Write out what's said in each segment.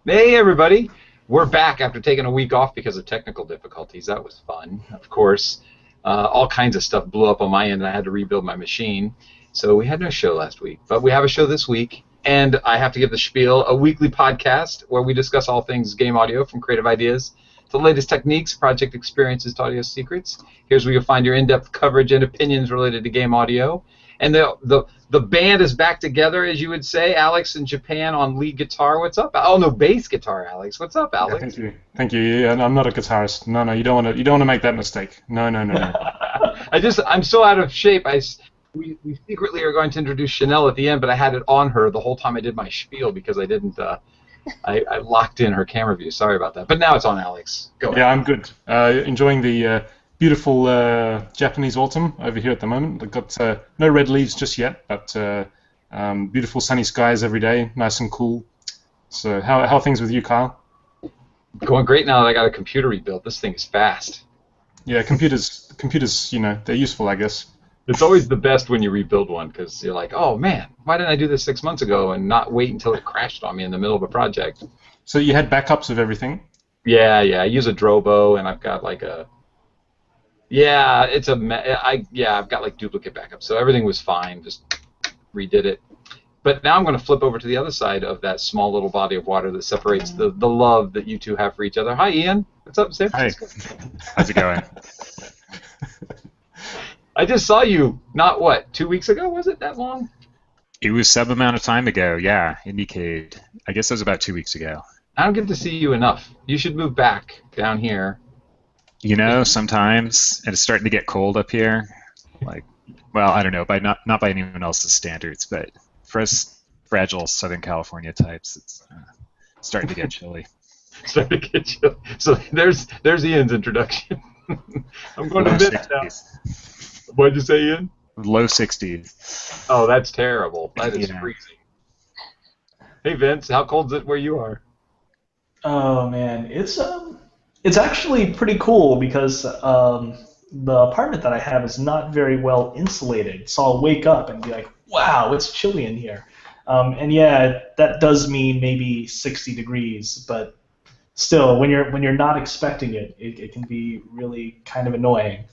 Hey everybody, we're back after taking a week off because of technical difficulties. That was fun, of course. All kinds of stuff blew up on my end and I had to rebuild my machine. So we had no show last week, but we have a show this week. And I have to give the spiel, a weekly podcast where we discuss all things game audio, from creative ideas to the latest techniques, project experiences to audio secrets. Here's where you'll find your in-depth coverage and opinions related to game audio. And the band is back together, as you would say. Alex in Japan on lead guitar. What's up? Oh no, bass guitar, Alex. What's up, Alex? Yeah, thank you. Yeah, I'm not a guitarist. No, you don't want to make that mistake. No. I'm so out of shape. We secretly are going to introduce Chanel at the end, but I had it on her the whole time I did my spiel because I didn't. I locked in her camera view. Sorry about that. But now it's on Alex. Go ahead. Yeah, I'm good. Enjoying the beautiful Japanese autumn over here at the moment. I've got no red leaves just yet, but beautiful sunny skies every day, nice and cool. So how are things with you, Kyle? Going great now that I got a computer rebuilt. This thing is fast. Yeah, computers, they're useful, I guess. It's always the best when you rebuild one because you're like, oh man, why didn't I do this 6 months ago and not wait until it crashed on me in the middle of a project? So you had backups of everything? Yeah. I use a Drobo and I've got like a. Yeah, I've got like duplicate backups, so everything was fine. Just redid it. But now I'm going to flip over to the other side of that small little body of water that separates the love that you two have for each other. Hi, Ian. What's up, San Francisco? Hi. How's it going? I just saw you, 2 weeks ago? Was it that long? It was some amount of time ago, yeah, Syndicate. I guess it was about 2 weeks ago. I don't get to see you enough. You should move back down here. You know, sometimes, and it's starting to get cold up here. Like, well, I don't know, not by anyone else's standards, but for us fragile Southern California types, it's starting to get chilly. Starting to get chilly. So there's Ian's introduction. I'm going to Vince now. What did you say, Ian? Low 60s. Oh, that's terrible. That is Yeah. freezing. Hey, Vince, how cold is it where you are? Oh man, it's actually pretty cool because the apartment that I have is not very well insulated. So I'll wake up and be like, "Wow, it's chilly in here." And yeah, that does mean maybe 60 degrees, but still, when you're not expecting it, it can be really kind of annoying.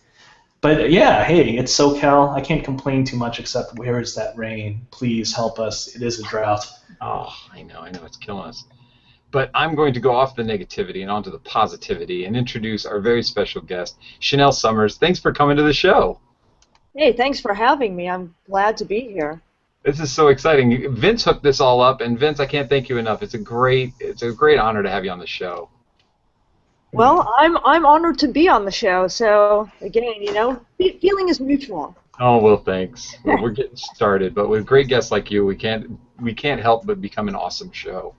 But yeah, hey, it's SoCal. I can't complain too much except where is that rain? Please help us. It is a drought. Oh, I know, it's killing us. But I'm going to go off the negativity and onto the positivity and introduce our very special guest, Chanel Summers. Thanks for coming to the show. Hey, thanks for having me. I'm glad to be here. This is so exciting. Vince hooked this all up, and Vince, I can't thank you enough. It's a great honor to have you on the show. Well, I'm honored to be on the show. So again, feeling is mutual. Oh well, thanks. Well, we're getting started, but with great guests like you, we can't help but become an awesome show.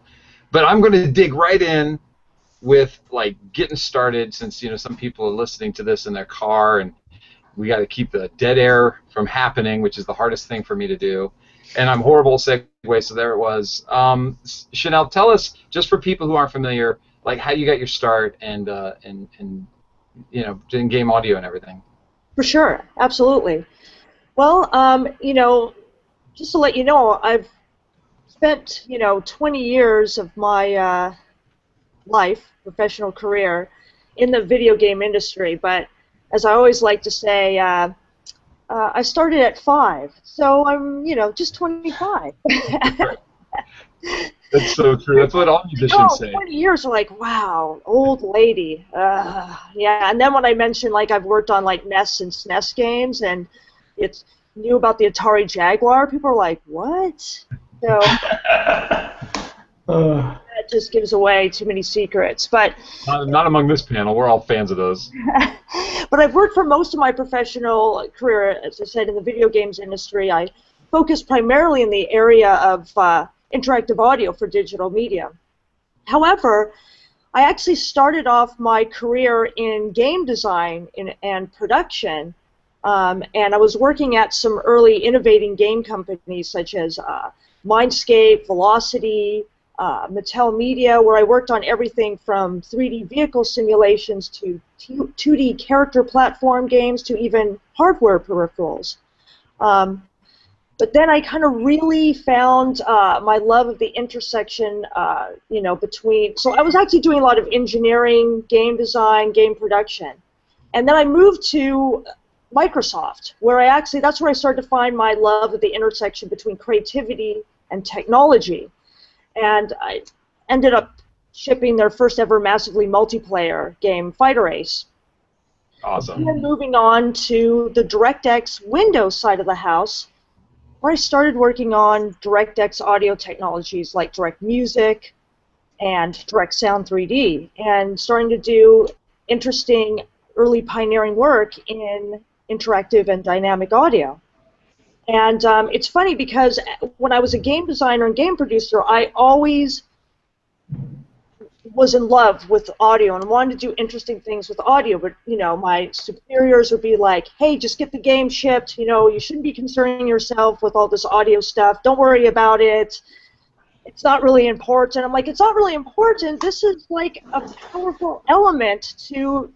But I'm going to dig right in with like getting started, since some people are listening to this in their car, and we got to keep the dead air from happening, which is the hardest thing for me to do. And I'm horrible at segue, so there it was. Chanel, tell us, just for people who aren't familiar, like how you got your start and in game audio and everything. For sure, absolutely. Well, just to let you know, I've spent 20 years of my professional career, in the video game industry. But as I always like to say, I started at 5, so I'm just 25. That's so true. That's what all musicians say. 20 years are like, wow, old lady. Yeah, and then when I mentioned I've worked on NES and SNES games, and it's knew about the Atari Jaguar, people are like, what? So that just gives away too many secrets. But not among this panel. We're all fans of those. But I've worked for most of my professional career, as I said, in the video games industry. I focused primarily in the area of interactive audio for digital media. However, I actually started off my career in game design and production, and I was working at some early innovating game companies such as Mindscape, Velocity, Mattel Media, where I worked on everything from 3D vehicle simulations to 2D character platform games to even hardware peripherals. But then I kind of really found my love of the intersection, between. So I was actually doing a lot of engineering, game design, game production, and then I moved to Microsoft, where that's where I started to find my love of the intersection between creativity and technology, and I ended up shipping their first ever massively multiplayer game, Fighter Ace. Awesome. And then moving on to the DirectX Windows side of the house, where I started working on DirectX audio technologies like Direct Music and Direct Sound 3D, and starting to do interesting early pioneering work in interactive and dynamic audio. And it's funny because when I was a game designer and game producer, I always was in love with audio and wanted to do interesting things with audio, but my superiors would be like, hey, just get the game shipped, you shouldn't be concerning yourself with all this audio stuff, don't worry about it, it's not really important. I'm like, it's not really important, this is like a powerful element to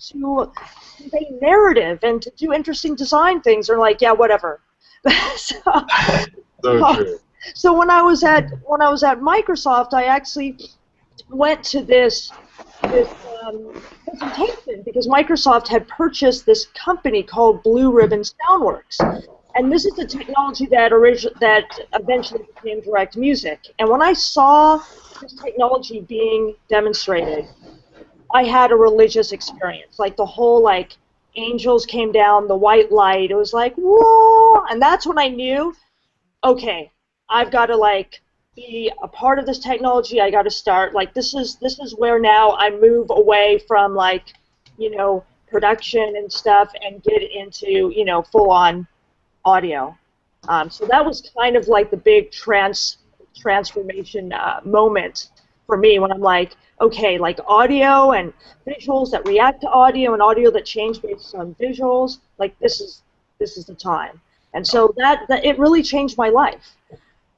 convey narrative and to do interesting design things. They're like, yeah, whatever. so True. So when I was at Microsoft, I actually went to this presentation because Microsoft had purchased this company called Blue Ribbon Soundworks, and this is the technology that eventually became Direct Music. And when I saw this technology being demonstrated, I had a religious experience. Like the whole angels came down, the white light. It was like, whoa! And that's when I knew, okay, I've got to be a part of this technology. I got to start. This is where now I move away from production and stuff and get into full-on audio. So that was kind of like the big transformation moment for me when I'm like, okay, audio and visuals that react to audio and audio that change based on visuals. This is the time. And so that it really changed my life.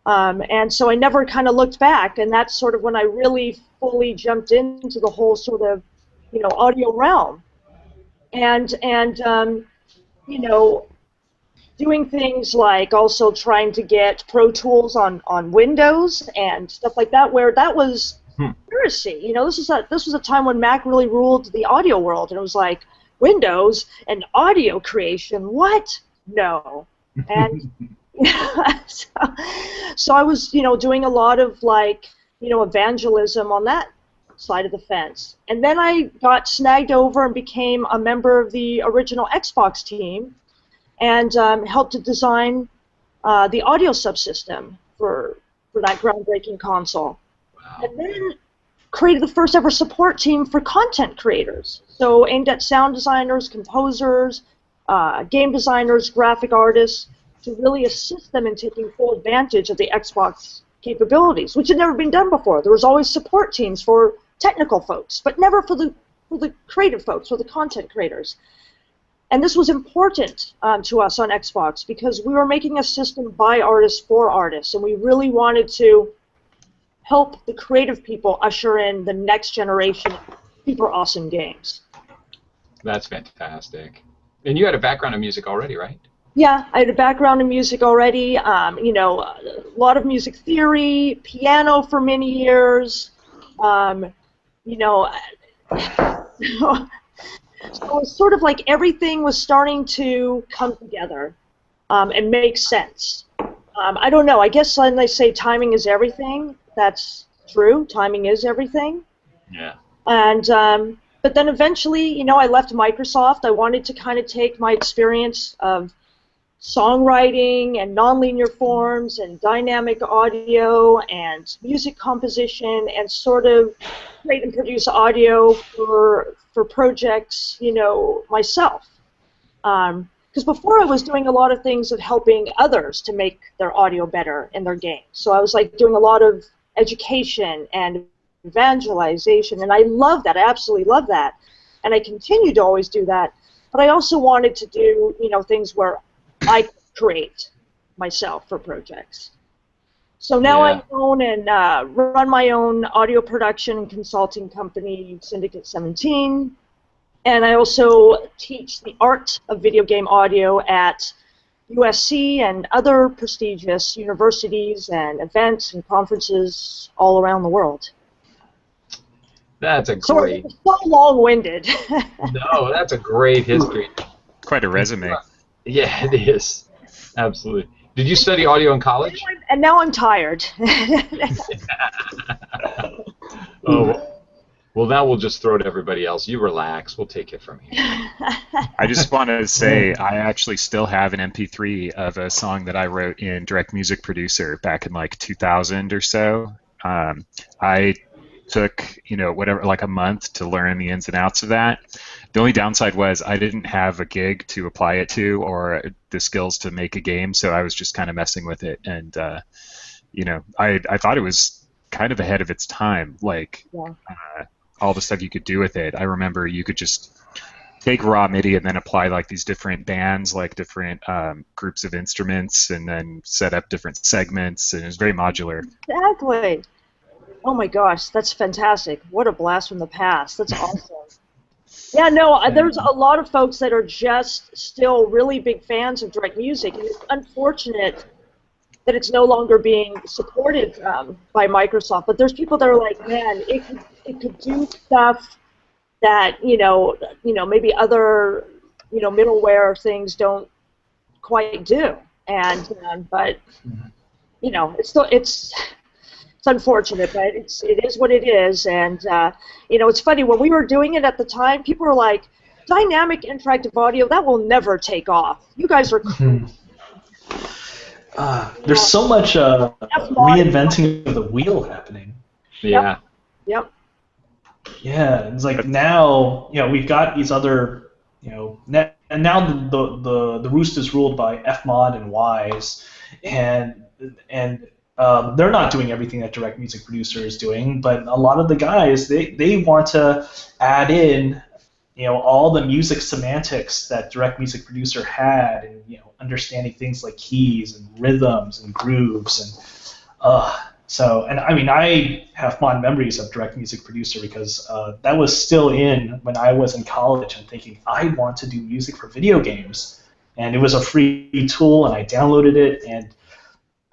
And so I never kind of looked back, and that's sort of when I really fully jumped into the whole sort of, audio realm. And doing things like also trying to get Pro Tools on Windows and stuff like that, where that was heresy. This was a time when Mac really ruled the audio world, and it was like, Windows and audio creation, what? No. And so I was, doing a lot of evangelism on that side of the fence. And then I got snagged over and became a member of the original Xbox team and helped to design the audio subsystem for that groundbreaking console. Wow. And then created the first ever support team for content creators. So aimed at sound designers, composers, game designers, graphic artists, to really assist them in taking full advantage of the Xbox capabilities, which had never been done before. There was always support teams for technical folks, but never for the creative folks, for the content creators. And this was important to us on Xbox because we were making a system by artists for artists, and we really wanted to help the creative people usher in the next generation of super awesome games. That's fantastic. And you had a background in music already, right? Yeah, I had a background in music already, a lot of music theory, piano for many years, so it was sort of like everything was starting to come together and make sense. I don't know, I guess when they say timing is everything, that's true, timing is everything. Yeah. And but then eventually, I left Microsoft. I wanted to kind of take my experience of songwriting and nonlinear forms and dynamic audio and music composition and sort of create and produce audio for projects, myself. Because before I was doing a lot of things of helping others to make their audio better in their games. So I was doing a lot of education and evangelization, and I love that. I absolutely love that. And I continue to always do that. But I also wanted to do, things where I create myself for projects. So now I own and run my own audio production and consulting company, Syndicate 17, and I also teach the art of video game audio at USC and other prestigious universities and events and conferences all around the world. That's a Sorry, great. it's so long-winded. No, that's a great history. Quite a resume. Yeah, it is. Absolutely. Did you study audio in college? And now I'm tired. Oh, well, now we'll just throw it to everybody else. You relax. We'll take it from here. I just want to say I actually still have an MP3 of a song that I wrote in Direct Music Producer back in like 2000 or so. I took, whatever, like a month to learn the ins and outs of that. The only downside was I didn't have a gig to apply it to or the skills to make a game, so I was just kind of messing with it. And, I thought it was kind of ahead of its time, like all the stuff you could do with it. I remember you could just take raw MIDI and then apply like these different bands, like different groups of instruments, and then set up different segments, and it was very modular. Exactly. Oh my gosh, that's fantastic. What a blast from the past. That's awesome. Yeah, no, there's a lot of folks that are just still really big fans of direct music, and it's unfortunate that it's no longer being supported by Microsoft. But there's people that are like, man, it could do stuff that maybe other middleware things don't quite do, and but it's unfortunate, but it is what it is. And it's funny, when we were doing it at the time, people were like, dynamic interactive audio, that will never take off. You guys are cool. There's so much reinventing of the wheel happening. Yeah. Yep. Yeah, it's like now, we've got these other, and now the roost is ruled by Fmod and Wise, and they're not doing everything that Direct Music Producer is doing, but a lot of the guys, they want to add in, all the music semantics that Direct Music Producer had, and understanding things like keys and rhythms and grooves, and I have fond memories of Direct Music Producer because that was still in when I was in college and thinking I want to do music for video games, and it was a free tool, and I downloaded it, and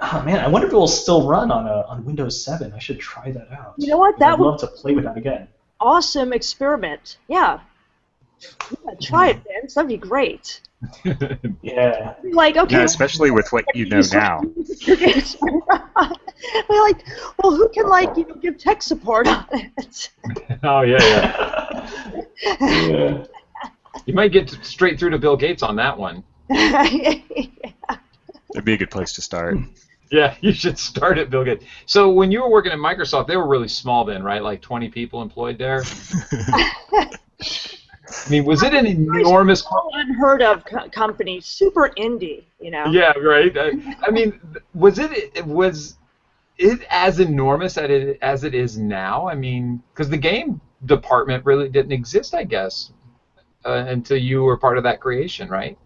oh man, I wonder if it will still run on Windows 7. I should try that out. You know what? I'd love to play with that again. Awesome experiment. Yeah. Try it, Vince. That'd be great. Yeah. Like, okay. Yeah, especially with what you know now. We're like, well, who can give tech support on it? Oh yeah. Yeah. You might get straight through to Bill Gates on that one. It'd be a good place to start. Yeah, you should start at Bill Gates. So when you were working at Microsoft, they were really small then, right? Like 20 people employed there? I mean, was it an enormous... unheard of company, super indie, Yeah, right. I mean, was it as enormous as it is now? I mean, because the game department really didn't exist, I guess, until you were part of that creation, right?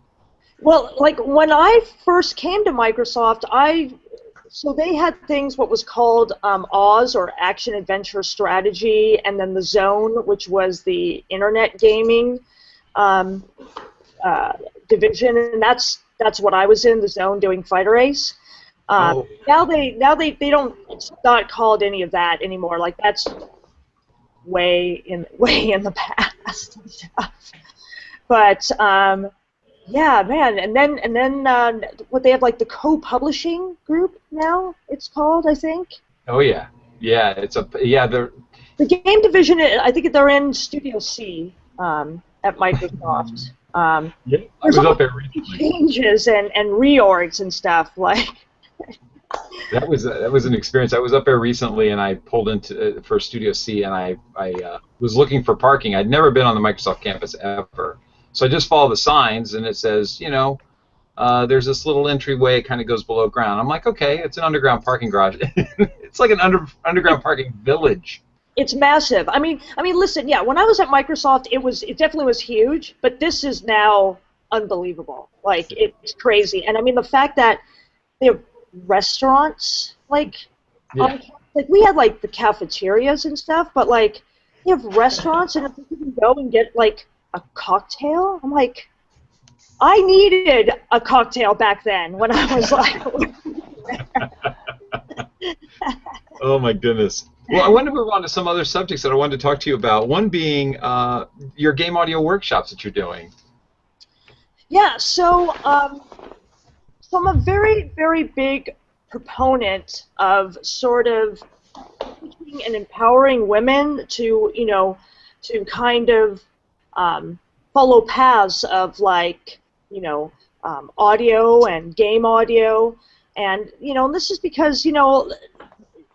Well, like when I first came to Microsoft, so they had things what was called Oz, or Action Adventure Strategy, and then the Zone, which was the internet gaming division, and that's what I was in, the Zone, doing Fighter Ace. Now they don't, it's not called any of that anymore. Like that's way in the past and stuff. But yeah, man, and then what they have, like the co-publishing group now, it's called, I think. Oh yeah, the game division. I think they're in Studio C at Microsoft. Yeah, I was up there recently. Changes and reorgs and stuff like. That was an experience. I was up there recently, and I pulled into for Studio C, and I was looking for parking. I'd never been on the Microsoft campus ever. So I just follow the signs, and it says, there's this little entryway. It kind of goes below ground. I'm like, okay, it's an underground parking garage. It's like an underground parking village. It's massive. I mean, listen, yeah. When I was at Microsoft, it definitely was huge, but this is now unbelievable. Like it's crazy, and I mean the fact that they have restaurants, like we had like the cafeterias and stuff, but like you have restaurants, and if you can go and get like a cocktail, I'm like, I needed a cocktail back then when I was like. Oh my goodness. Well, I want to move on to some other subjects that I wanted to talk to you about. One being your game audio workshops that you're doing. Yeah, so I'm a very, very big proponent of sort of teaching and empowering women to, to kind of follow paths of like, audio and game audio. And, this is because,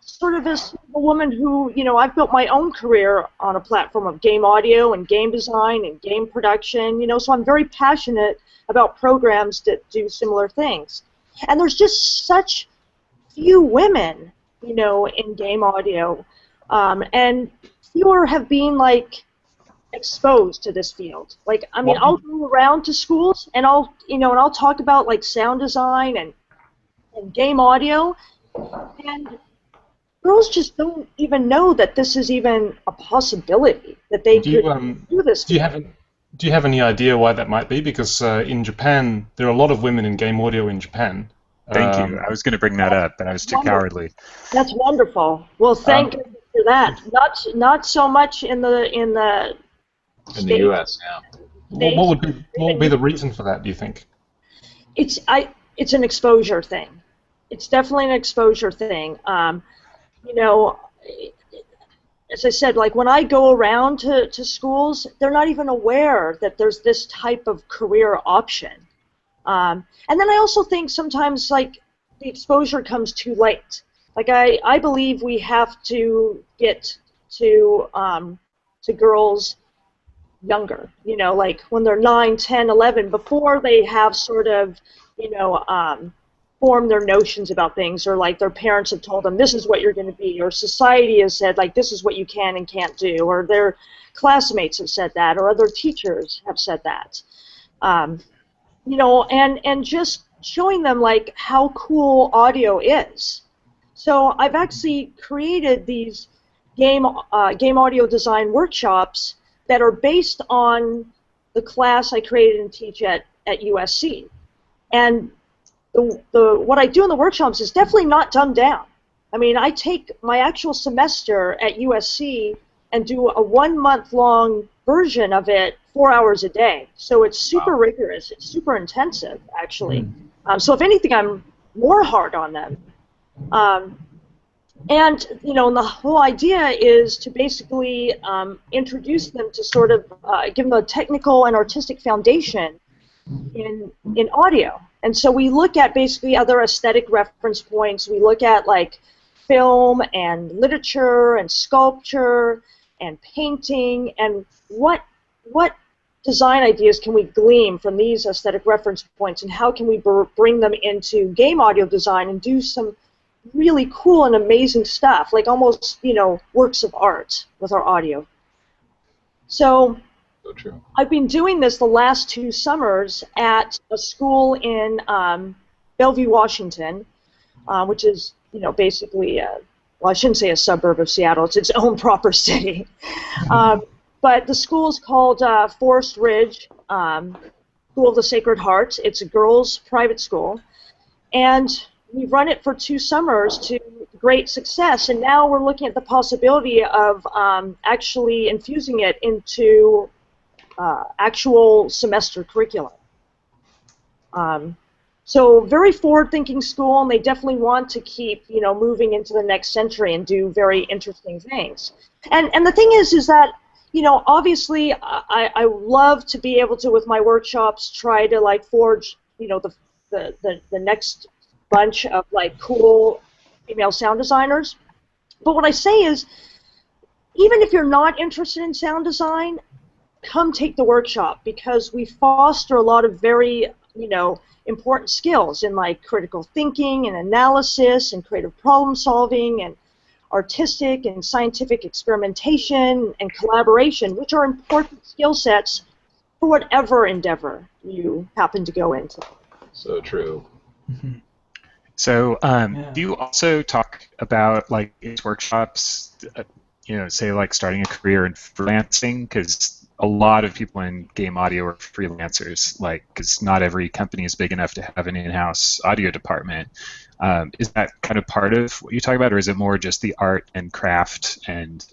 sort of as a woman who, I've built my own career on a platform of game audio and game design and game production, so I'm very passionate about programs that do similar things. And there's just such few women, in game audio, and fewer have been, like, exposed to this field. Like, I mean, I'll go around to schools and I'll talk about, like, sound design and game audio, and girls just don't even know that this is even a possibility, that they could do this. Do you have any idea why that might be? Because in Japan, there are a lot of women in game audio in Japan. Thank you. I was going to bring that up, but I was too cowardly. That's wonderful. Well, thank you for that. Not so much in the U.S. Yeah. What would be the reason for that? Do you think? It's an exposure thing. It's definitely an exposure thing. As I said, like when I go around to schools, they're not even aware that there's this type of career option. And then I also think sometimes like the exposure comes too late. Like I believe we have to get to girls younger, like when they're 9, 10, 11, before they have sort of, form their notions about things, or like their parents have told them this is what you're going to be, or society has said like this is what you can and can't do, or their classmates have said that, or other teachers have said that. And just showing them like how cool audio is. So I've actually created these game audio design workshops that are based on the class I created and teach at USC. And what I do in the workshops is definitely not dumbed down. I mean, I take my actual semester at USC and do a 1-month-long version of it 4 hours a day. So it's super rigorous. It's super intensive, actually. So if anything, I'm more hard on them. And the whole idea is to basically introduce them to sort of give them a technical and artistic foundation in audio. And so we look at basically other aesthetic reference points. We look at like film and literature and sculpture and painting, and what design ideas can we glean from these aesthetic reference points, and how can we bring them into game audio design and do some really cool and amazing stuff, like almost, works of art with our audio. So true. I've been doing this the last 2 summers at a school in Bellevue, Washington, which is, basically, well, I shouldn't say a suburb of Seattle. It's its own proper city. But the school is called Forest Ridge School of the Sacred Heart. It's a girls' private school. And we've run it for 2 summers to great success. And now we're looking at the possibility of actually infusing it into actual semester curriculum. So very forward-thinking school, and they definitely want to keep, moving into the next century and do very interesting things. And the thing is that, obviously, I love to be able to, with my workshops, try to like forge, the next bunch of like cool female sound designers. But what I say is, even if you're not interested in sound design, come take the workshop, because we foster a lot of very, important skills in like critical thinking and analysis and creative problem solving and artistic and scientific experimentation and collaboration, which are important skill sets for whatever endeavor you happen to go into. So true. So do you also talk about like these workshops, say like starting a career in freelancing? Because a lot of people in game audio are freelancers, like, because not every company is big enough to have an in-house audio department. Is that kind of part of what you talk about, or is it more just the art and craft and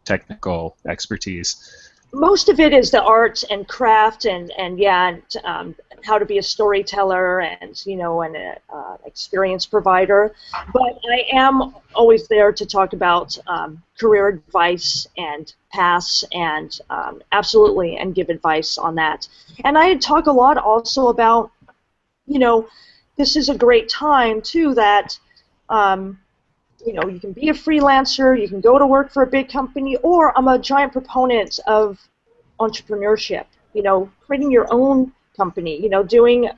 technical expertise? Most of it is the arts and craft and how to be a storyteller and an experience provider. But I am always there to talk about career advice and paths and absolutely and give advice on that. And I talk a lot also about this is a great time too that you can be a freelancer, you can go to work for a big company, or I'm a giant proponent of entrepreneurship, creating your own company, doing,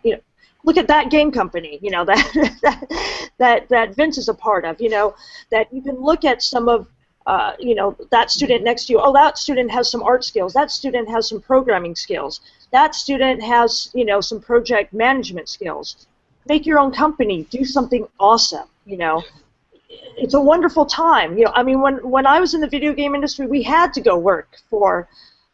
look at that game company, that Vince is a part of, that you can look at some of, that student next to you, oh, that student has some art skills, that student has some programming skills, that student has, some project management skills. Make your own company, do something awesome, It's a wonderful time. I mean, when I was in the video game industry, we had to go work for,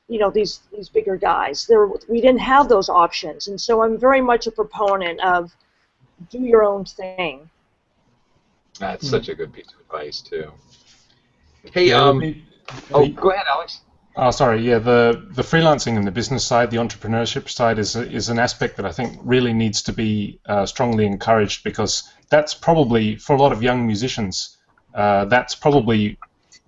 these bigger guys. We didn't have those options, and so I'm very much a proponent of do your own thing. That's such a good piece of advice too. Hey, go ahead, Alex. Oh, sorry. Yeah, the freelancing and the business side, the entrepreneurship side, is an aspect that I think really needs to be strongly encouraged, because that's probably, for a lot of young musicians, that's probably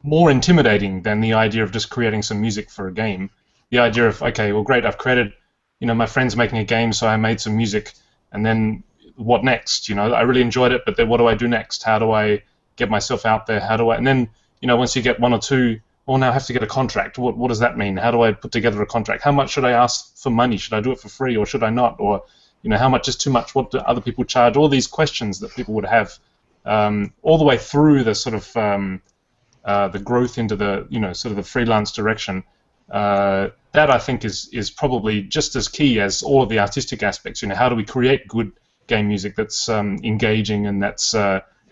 more intimidating than the idea of just creating some music for a game. The idea of, okay, well, great, I've created, my friend's making a game, so I made some music, and then what next? I really enjoyed it, but then what do I do next? How do I get myself out there? And then, once you get one or two, well, now I have to get a contract. What does that mean? How do I put together a contract? How much should I ask for money? Should I do it for free, or should I not? Or, how much is too much? What do other people charge? All these questions that people would have all the way through the sort of the growth into the, sort of the freelance direction. That I think is probably just as key as all of the artistic aspects. How do we create good game music that's engaging and that's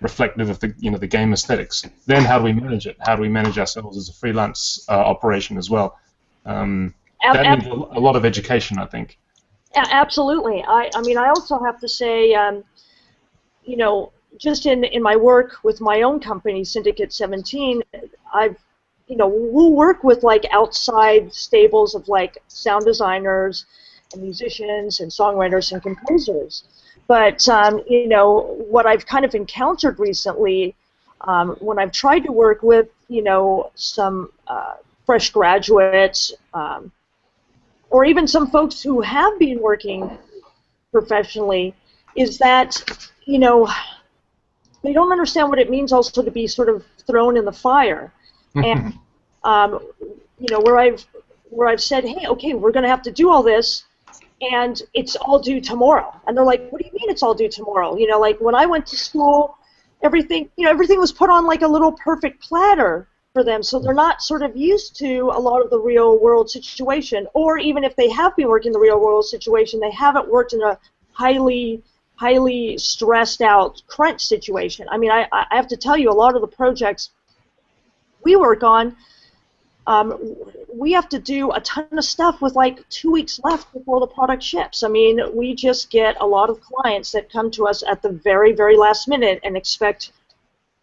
reflective of the the game aesthetics? Then how do we manage it? How do we manage ourselves as a freelance operation as well? That needs a lot of education, I think. Absolutely. I mean, I also have to say, just in my work with my own company, Syndicate 17, we'll work with like outside stables of like sound designers and musicians and songwriters and composers. But what I've kind of encountered recently, when I've tried to work with some fresh graduates, or even some folks who have been working professionally, is that they don't understand what it means also to be sort of thrown in the fire. And where I've said, hey, okay, we're going to have to do all this, and it's all due tomorrow. And they're like, what do you mean it's all due tomorrow? Like when I went to school, everything was put on like a little perfect platter for them, so they're not sort of used to a lot of the real world situation. Or even if they have been working the real world situation, they haven't worked in a highly stressed out crunch situation. I mean, I have to tell you, a lot of the projects we work on, we have to do a ton of stuff with like 2 weeks left before the product ships. I mean, we just get a lot of clients that come to us at the very, very last minute and expect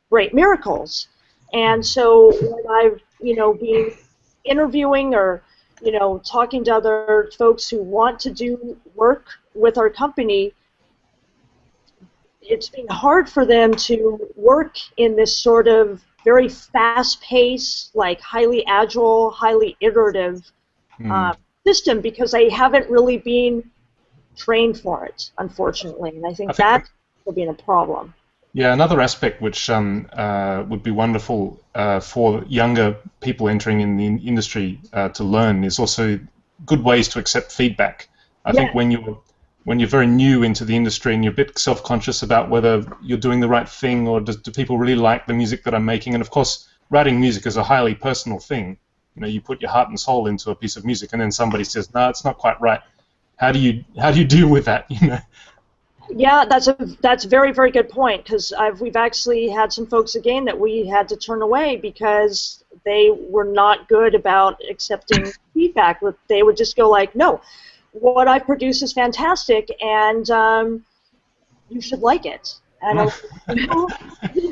great miracles. And so when I've, been interviewing or, talking to other folks who want to do work with our company, it's been hard for them to work in this sort of very fast-paced, like highly agile, highly iterative system, because they haven't really been trained for it, unfortunately. And I think that will be a problem. Yeah, another aspect which would be wonderful for younger people entering in the industry to learn is also good ways to accept feedback. I think when you're very new into the industry and you're a bit self-conscious about whether you're doing the right thing, or do people really like the music that I'm making? And of course, writing music is a highly personal thing. You put your heart and soul into a piece of music, and then somebody says, "No, it's not quite right." How do you deal with that? Yeah, that's a very, very good point, because we've actually had some folks again that we had to turn away because they were not good about accepting feedback. They would just go like, no, what I produce is fantastic, and you should like it. And I was like, well,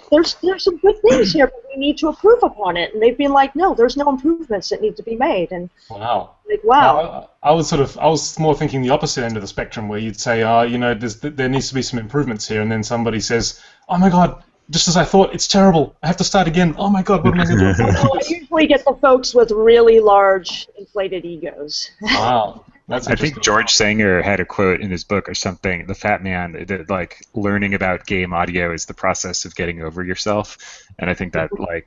there's some good things here, but we need to improve upon it. And they've been like, no, there's no improvements that need to be made. And wow. like, wow. I was more thinking the opposite end of the spectrum, where you'd say, there needs to be some improvements here, and then somebody says, oh my God, just as I thought, it's terrible. I have to start again. Oh my God, what am I going to do? Well, I usually get the folks with really large, inflated egos. Wow. I think George Sanger had a quote in his book or something, The Fat Man, that like learning about game audio is the process of getting over yourself. And I think that I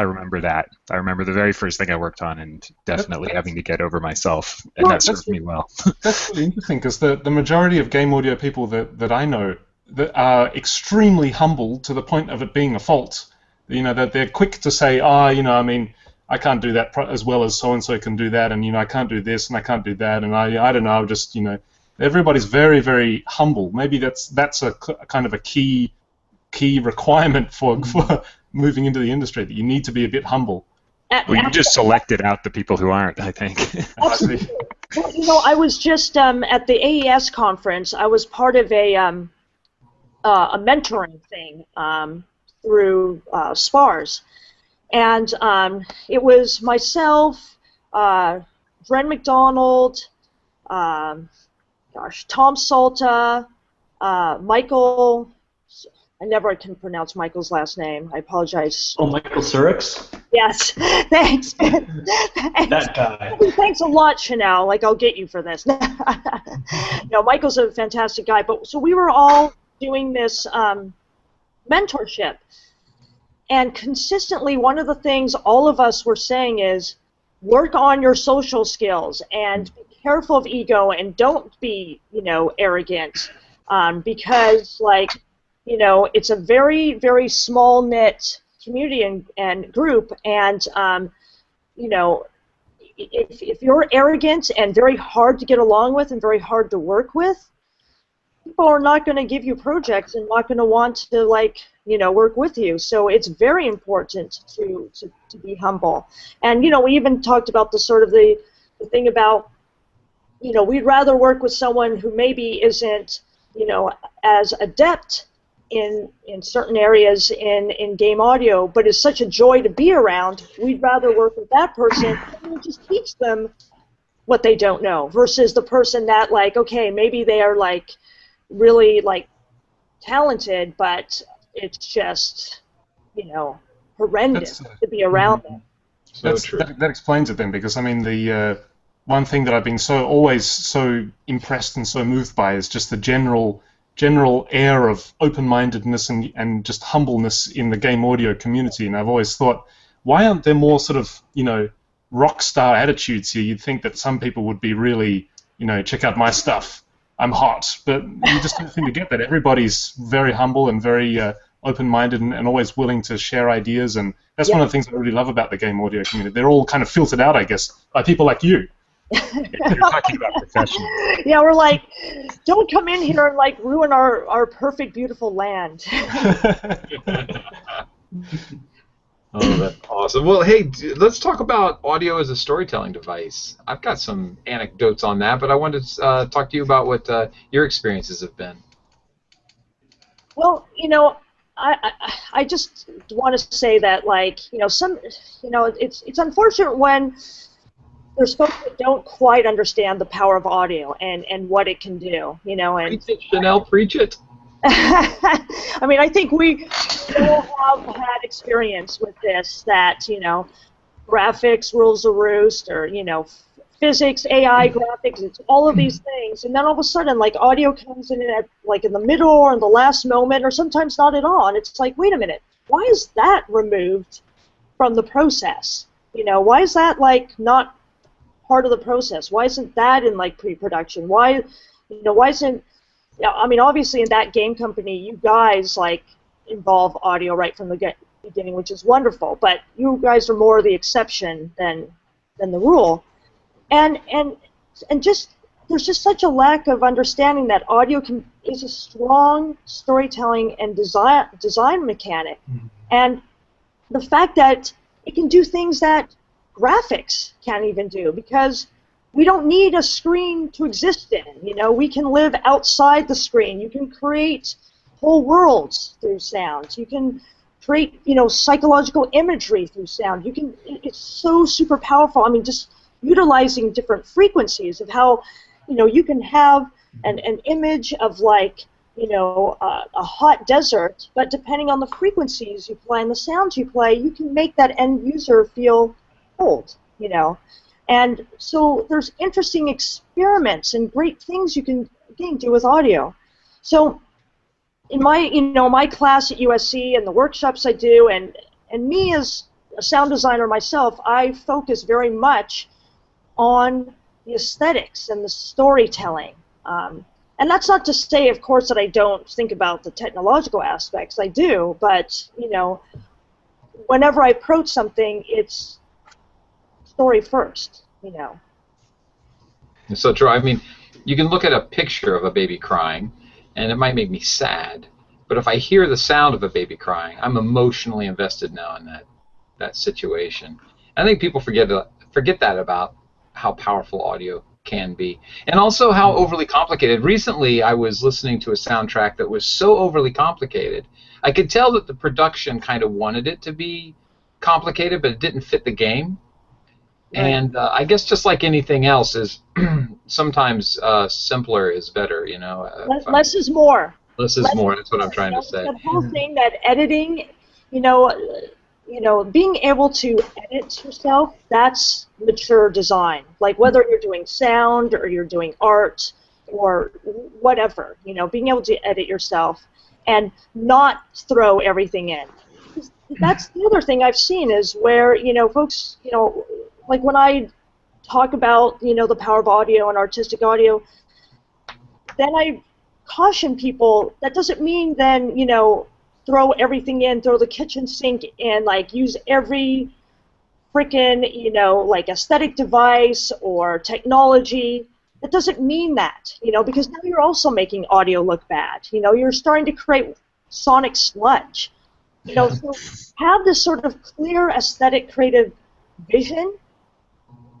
remember that. I remember the very first thing I worked on and definitely having to get over myself, and that served me well. That's really interesting, because the majority of game audio people that I know that are extremely humble to the point of it being a fault. That they're quick to say, I can't do that as well as so-and-so can do that, and I can't do this, and I can't do that, and I don't know, just, everybody's very, very humble. Maybe that's a kind of a key requirement for moving into the industry, that you need to be a bit humble. Well, you just selected out the people who aren't, I think. Absolutely. Well, I was just at the AES conference. I was part of a mentoring thing through SPARS. And it was myself, Dren McDonald, Tom Salta, Michael. I never can pronounce Michael's last name. I apologize. Oh, Michael Surix? Yes. Thanks. That guy. Thanks a lot, Chanel. I'll get you for this. No, Michael's a fantastic guy. But so we were all doing this mentorship. And consistently, one of the things all of us were saying is, work on your social skills and be careful of ego and don't be, arrogant, because, it's a very, very small knit community and group, and, if you're arrogant and very hard to get along with and very hard to work with, people are not going to give you projects and not going to want to work with you. So it's very important to be humble. And we even talked about the thing about we'd rather work with someone who maybe isn't as adept in certain areas in game audio, but is such a joy to be around. We'd rather work with that person and just teach them what they don't know, versus the person that okay, maybe they are really talented, but it's just horrendous to be around them. That explains it then, because the one thing that I've been always so impressed and so moved by is just the general air of open-mindedness and just humbleness in the game audio community. And I've always thought, why aren't there more sort of rock star attitudes here? You'd think that some people would be really check out my stuff, I'm hot, but you just don't seem to get that. Everybody's very humble and very open-minded and always willing to share ideas, and that's one of the things I really love about the game audio community. They're all kind of filtered out, I guess, by people like you. You're talking about professionals. Yeah, we're don't come in here and ruin our perfect, beautiful land. Oh, that's awesome. Well, hey, let's talk about audio as a storytelling device. I've got some anecdotes on that, but I wanted to talk to you about what your experiences have been. Well, I just want to say that, it's unfortunate when there's folks that don't quite understand the power of audio and what it can do, and Preach it, Chanel, preach it. I think we all have had experience with this, that, graphics rules the roost, or, physics, AI, graphics, it's all of these things, and then all of a sudden, audio comes in at, in the middle or in the last moment, or sometimes not at all, and it's wait a minute, why is that removed from the process? Why is that, not part of the process? Why isn't that in, pre-production? Why isn't... obviously in that game company, you guys involve audio right from the beginning, which is wonderful. But you guys are more the exception than the rule, and just there's just such a lack of understanding that audio is a strong storytelling and design mechanic, and the fact that it can do things that graphics can't even do, because we don't need a screen to exist in. You know, we can live outside the screen. You can create whole worlds through sound. You can create, you know, psychological imagery through sound. You can. It's so super powerful. I mean, just utilizing different frequencies of how, you know, you can have an image of, like, you know, a hot desert, but depending on the frequencies you play and the sounds you play, you can make that end user feel cold, you know. And so there's interesting experiments and great things you can, again, do with audio. So in my, you know, my class at USC and the workshops I do, and me as a sound designer myself, I focus very much on the aesthetics and the storytelling. And that's not to say, of course, that I don't think about the technological aspects. I do, but, you know, whenever I approach something, it's story first, you know. It's so true. I mean, you can look at a picture of a baby crying, and it might make me sad, but if I hear the sound of a baby crying, I'm emotionally invested now in that situation. I think people forget that about how powerful audio can be, and also how overly complicated. Recently, I was listening to a soundtrack that was so overly complicated. I could tell that the production kind of wanted it to be complicated, but it didn't fit the game. And I guess just like anything else, is sometimes simpler is better, you know. Less is more. Less is more. That's what I'm trying to say. The whole thing that editing, you know, being able to edit yourself, that's mature design. Like whether you're doing sound or you're doing art or whatever, you know, being able to edit yourself and not throw everything in. That's the other thing I've seen is where, you know, folks, you know, like when I talk about, you know, the power of audio and artistic audio, then I caution people, that doesn't mean then, you know, throw everything in, throw the kitchen sink in, like use every freaking, you know, like aesthetic device or technology. It doesn't mean that, you know, because now you're also making audio look bad. You know, you're starting to create sonic sludge. You know, so have this sort of clear aesthetic creative vision,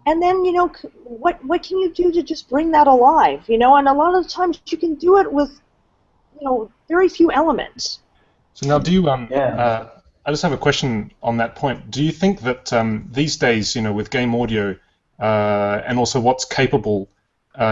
and then, you know, what can you do to just bring that alive, you know? And a lot of the times you can do it with, you know, very few elements. So now, do you I just have a question on that point. Do you think that these days, you know, with game audio and also what's capable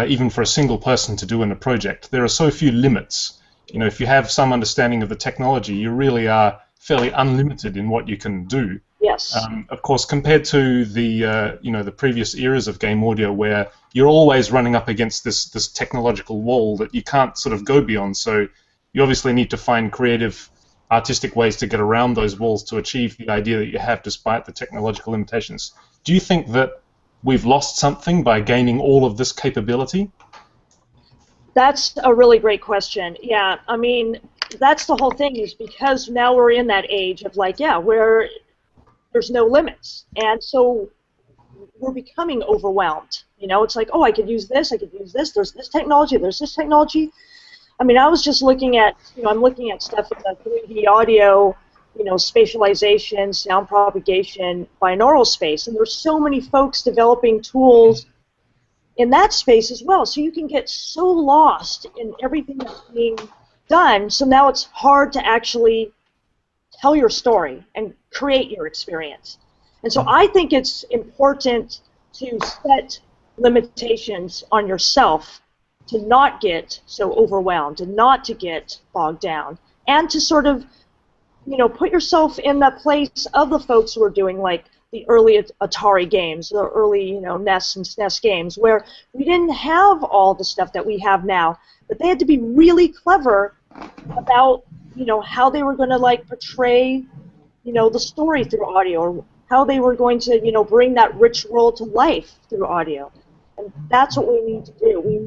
even for a single person to do in a project, there are so few limits. You know, if you have some understanding of the technology, you really are fairly unlimited in what you can do. Yes. Of course, compared to the you know, the previous eras of game audio, where you're always running up against this technological wall that you can't sort of go beyond. So you obviously need to find creative, artistic ways to get around those walls to achieve the idea that you have, despite the technological limitations. Do you think that we've lost something by gaining all of this capability? That's a really great question. Yeah, I mean, that's the whole thing, is because now we're in that age of, like, yeah, where there's no limits. And so we're becoming overwhelmed. You know, it's like, oh, I could use this, I could use this, there's this technology, there's this technology. I mean, I was just looking at, you know, I'm looking at stuff in the 3D audio, you know, spatialization, sound propagation, binaural space, and there's so many folks developing tools in that space as well. So you can get so lost in everything that's being done, so now it's hard to actually tell your story and create your experience. And so I think it's important to set limitations on yourself, to not get so overwhelmed and not to get bogged down, and to sort of, you know, put yourself in the place of the folks who are doing, like, the early Atari games, the early, you know, NES and SNES games, where we didn't have all the stuff that we have now, but they had to be really clever about, you know, how they were going to, like, portray, you know, the story through audio, or how they were going to, you know, bring that rich world to life through audio. And that's what we need to do. We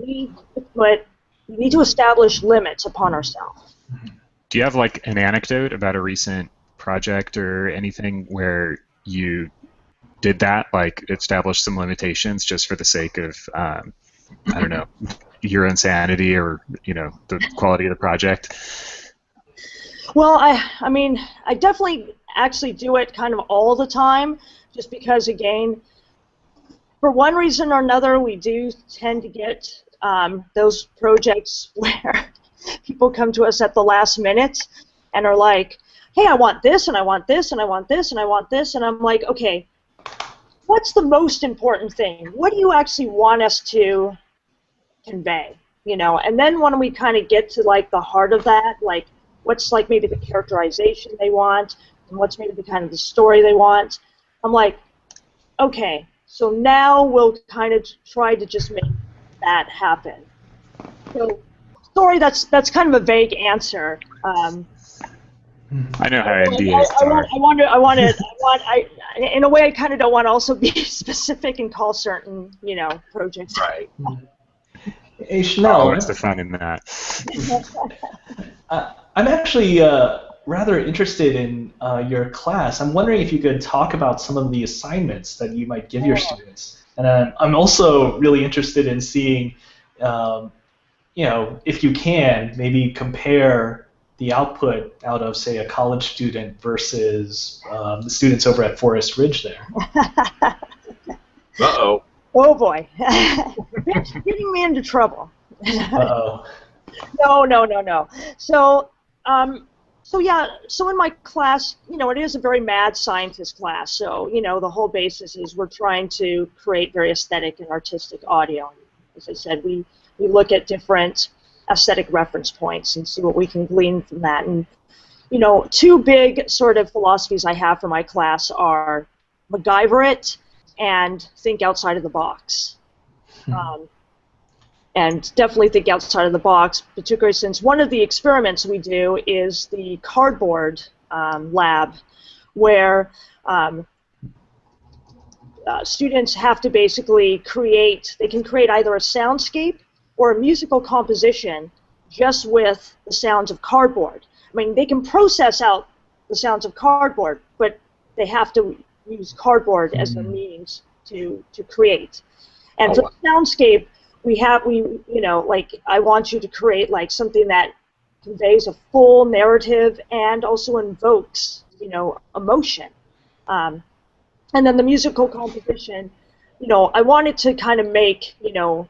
need to establish limits upon ourselves. Do you have, like, an anecdote about a recent project or anything where you did that, like establish some limitations just for the sake of, I don't know, your own sanity or, you know, the quality of the project? Well, I mean, I definitely actually do it kind of all the time, just because, again, for one reason or another, we do tend to get those projects where people come to us at the last minute and are like, hey, I want this, and I want this, and I want this, and I want this, and I'm like, okay, what's the most important thing? What do you actually want us to convey? You know, and then when we kind of get to like the heart of that, like what's like maybe the characterization they want, and what's maybe the kind of the story they want, I'm like, okay, so now we'll kind of try to just make that happen. So, sorry, that's kind of a vague answer. I know how NDAs are. In a way, I kind of don't want to also be specific and call certain, you know, projects. Right. Hey, Chanel. Oh, what's the fun in that? I'm actually rather interested in your class. I'm wondering if you could talk about some of the assignments that you might give your students. And I'm also really interested in seeing, you know, if you can, maybe compare the output out of, say, a college student versus the students over at Forest Ridge there. Uh-oh. Oh boy, getting me into trouble. Uh-oh. No. So yeah, so in my class, you know, it is a very mad scientist class. So, you know, the whole basis is we're trying to create very aesthetic and artistic audio. As I said, we look at different aesthetic reference points and see what we can glean from that. And, you know, two big sort of philosophies I have for my class are MacGyver it and think outside of the box. And definitely think outside of the box, particularly since one of the experiments we do is the cardboard lab, where students have to basically they can create either a soundscape or a musical composition just with the sounds of cardboard. I mean, they can process out the sounds of cardboard, but they have to use cardboard as their means to create. And for the soundscape, we you know, like, I want you to create like something that conveys a full narrative and also invokes, you know, emotion. And then the musical composition, you know, I want it to kind of make, you know,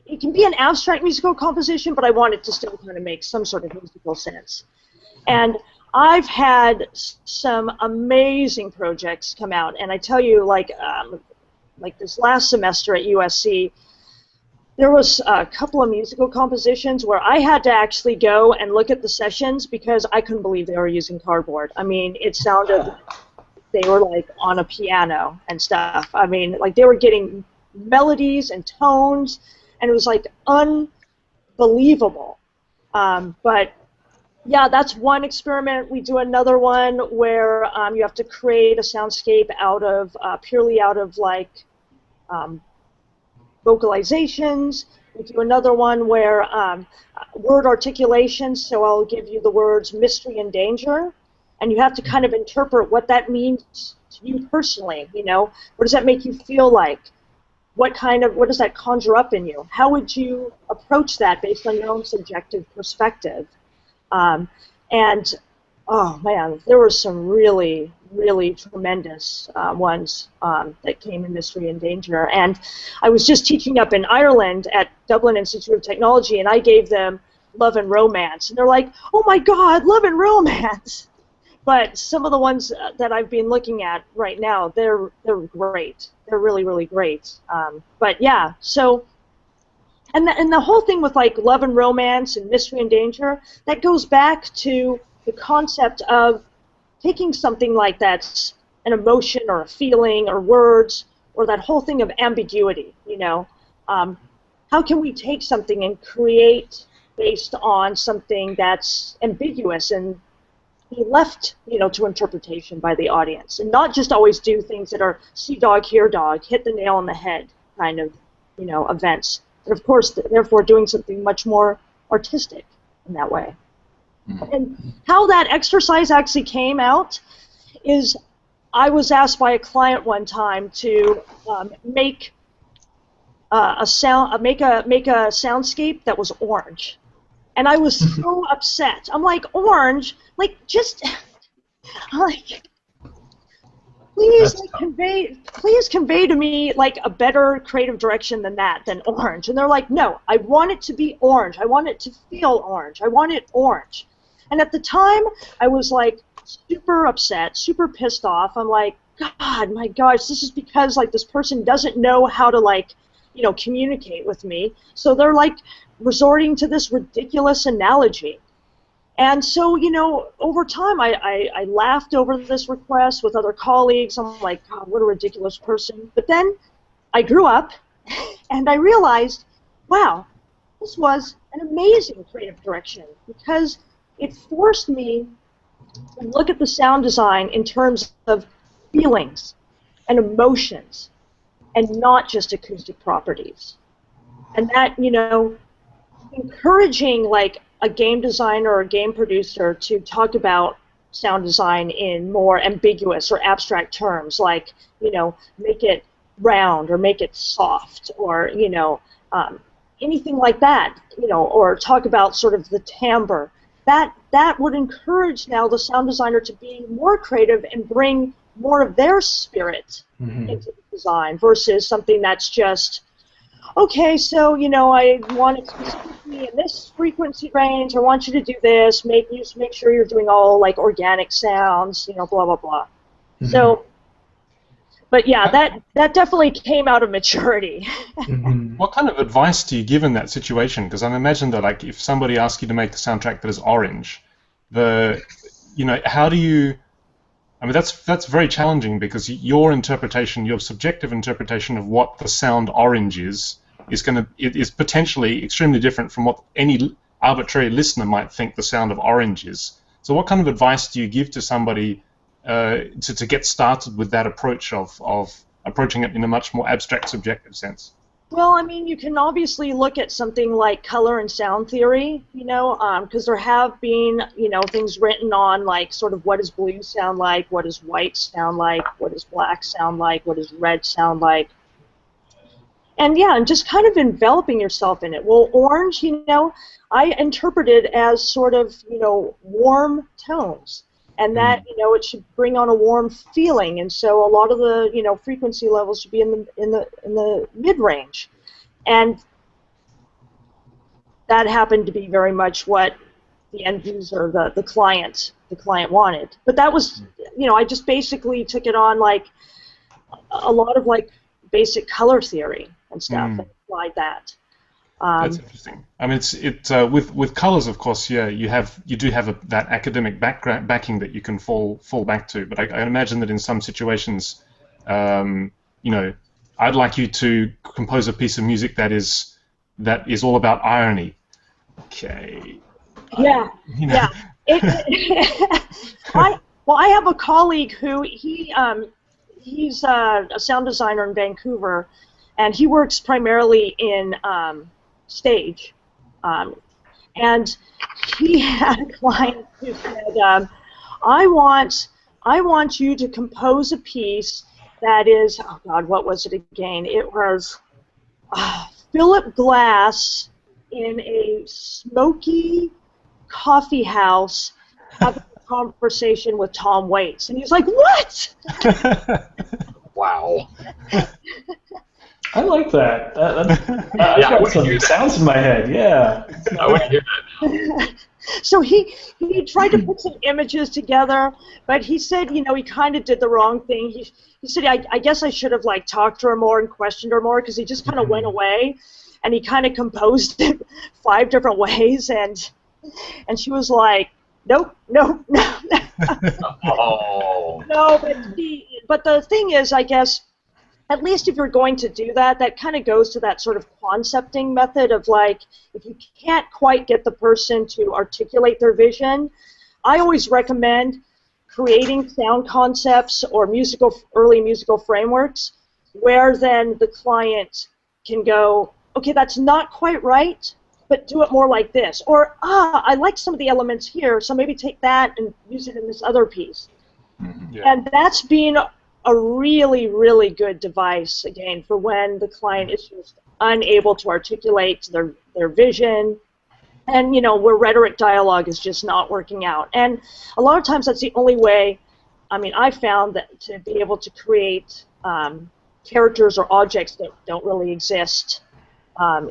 it can be an abstract musical composition, but I want it to still kind of make some sort of musical sense. And I've had some amazing projects come out, and I tell you, like this last semester at USC, there was a couple of musical compositions where I had to actually go and look at the sessions because I couldn't believe they were using cardboard. I mean, it sounded, they were like on a piano and stuff. I mean, like they were getting melodies and tones, and it was like unbelievable. But yeah, that's one experiment. We do another one where you have to create a soundscape out of purely out of like vocalizations. We do another one where word articulation. So I'll give you the words mystery and danger, and you have to kind of interpret what that means to you personally. You know, what does that make you feel like? What does that conjure up in you? How would you approach that based on your own subjective perspective? And oh man, there were some really, really tremendous ones that came in Mystery and Danger. And I was just teaching up in Ireland at Dublin Institute of Technology, and I gave them Love and Romance, and they're like, "Oh my God, Love and Romance!" But some of the ones that I've been looking at right now, they're great. They're really, really great. But yeah, so. And the whole thing with like Love and Romance and Mystery and Danger, that goes back to the concept of taking something like that's an emotion or a feeling or words or that whole thing of ambiguity, you know. How can we take something and create based on something that's ambiguous and be left, you know, to interpretation by the audience, and not just always do things that are see dog, hear dog, hit the nail on the head kind of, you know, events. And of course, therefore, doing something much more artistic in that way. And how that exercise actually came out is I was asked by a client one time to make a soundscape that was orange, and I was so upset. I'm like, orange? Like, just Like, please That's tough. convey to me like a better creative direction than that, than orange. And they're like, no, I want it to be orange. I want it to feel orange. I want it orange. And at the time, I was like super upset, super pissed off. I'm like, God, my gosh, this is because like this person doesn't know how to like, you know, communicate with me. So they're like resorting to this ridiculous analogy. And so, you know, over time, I laughed over this request with other colleagues. I'm like, God, what a ridiculous person. But then I grew up, and I realized, wow, this was an amazing creative direction because it forced me to look at the sound design in terms of feelings and emotions and not just acoustic properties. And that, you know, encouraging like a game designer or a game producer to talk about sound design in more ambiguous or abstract terms, like, you know, make it round or make it soft or, you know, anything like that, you know, or talk about sort of the timbre. That would encourage now the sound designer to be more creative and bring more of their spirit into the design versus something that's just, okay, so, you know, I want it specifically in this frequency range. I want you to do this. Make sure you're doing all, like, organic sounds, you know, blah, blah, blah. So, but, yeah, that definitely came out of maturity. What kind of advice do you give in that situation? Because I imagine that, like, if somebody asks you to make a soundtrack that is orange, you know, how do you... I mean, that's very challenging because your interpretation, your subjective interpretation of what the sound orange is potentially extremely different from what any arbitrary listener might think the sound of orange is. So what kind of advice do you give to somebody to get started with that approach of approaching it in a much more abstract, subjective sense? Well, I mean, you can obviously look at something like color and sound theory, you know, because there have been, you know, things written on, like, sort of what does blue sound like, what does white sound like, what does black sound like, what does red sound like. And, yeah, and just kind of enveloping yourself in it. Well, orange, you know, I interpret it as sort of, you know, warm tones. And that, you know, it should bring on a warm feeling, and so a lot of the, you know, frequency levels should be in the mid-range, and that happened to be very much what the end user, the client wanted. But that was, you know, I just basically took it on like a lot of like basic color theory and stuff and applied that. That's interesting. I mean, with colors, of course, yeah, you do have that academic backing that you can fall back to. But I imagine that in some situations, you know, I'd like you to compose a piece of music that is all about irony. Okay. Yeah. You know. Yeah. I have a colleague who he's a sound designer in Vancouver, and he works primarily in stage, and he had a client who said, I want you to compose a piece that is, oh God, what was it again? It was Philip Glass in a smoky coffee house having a conversation with Tom Waits, and he's like, what? Wow. I like that. Yeah, I've got some sounds in my head. Yeah. I want to hear that. So he tried to put some images together, but he said, you know, he kind of did the wrong thing. He said, I guess I should have like talked to her more and questioned her more, because he just kind of went away, and he kind of composed it 5 different ways, and she was like, nope. Oh. No, but the thing is, I guess, at least if you're going to do that, that kind of goes to that sort of concepting method of like, if you can't quite get the person to articulate their vision, I always recommend creating sound concepts or early musical frameworks where then the client can go, okay, that's not quite right, but do it more like this. Or, I like some of the elements here, so maybe take that and use it in this other piece. Yeah. And that's been a really, really good device, again, for when the client is just unable to articulate their vision and where rhetoric dialogue is just not working out. And a lot of times that's the only way. I mean, I found that to be able to create characters or objects that don't really exist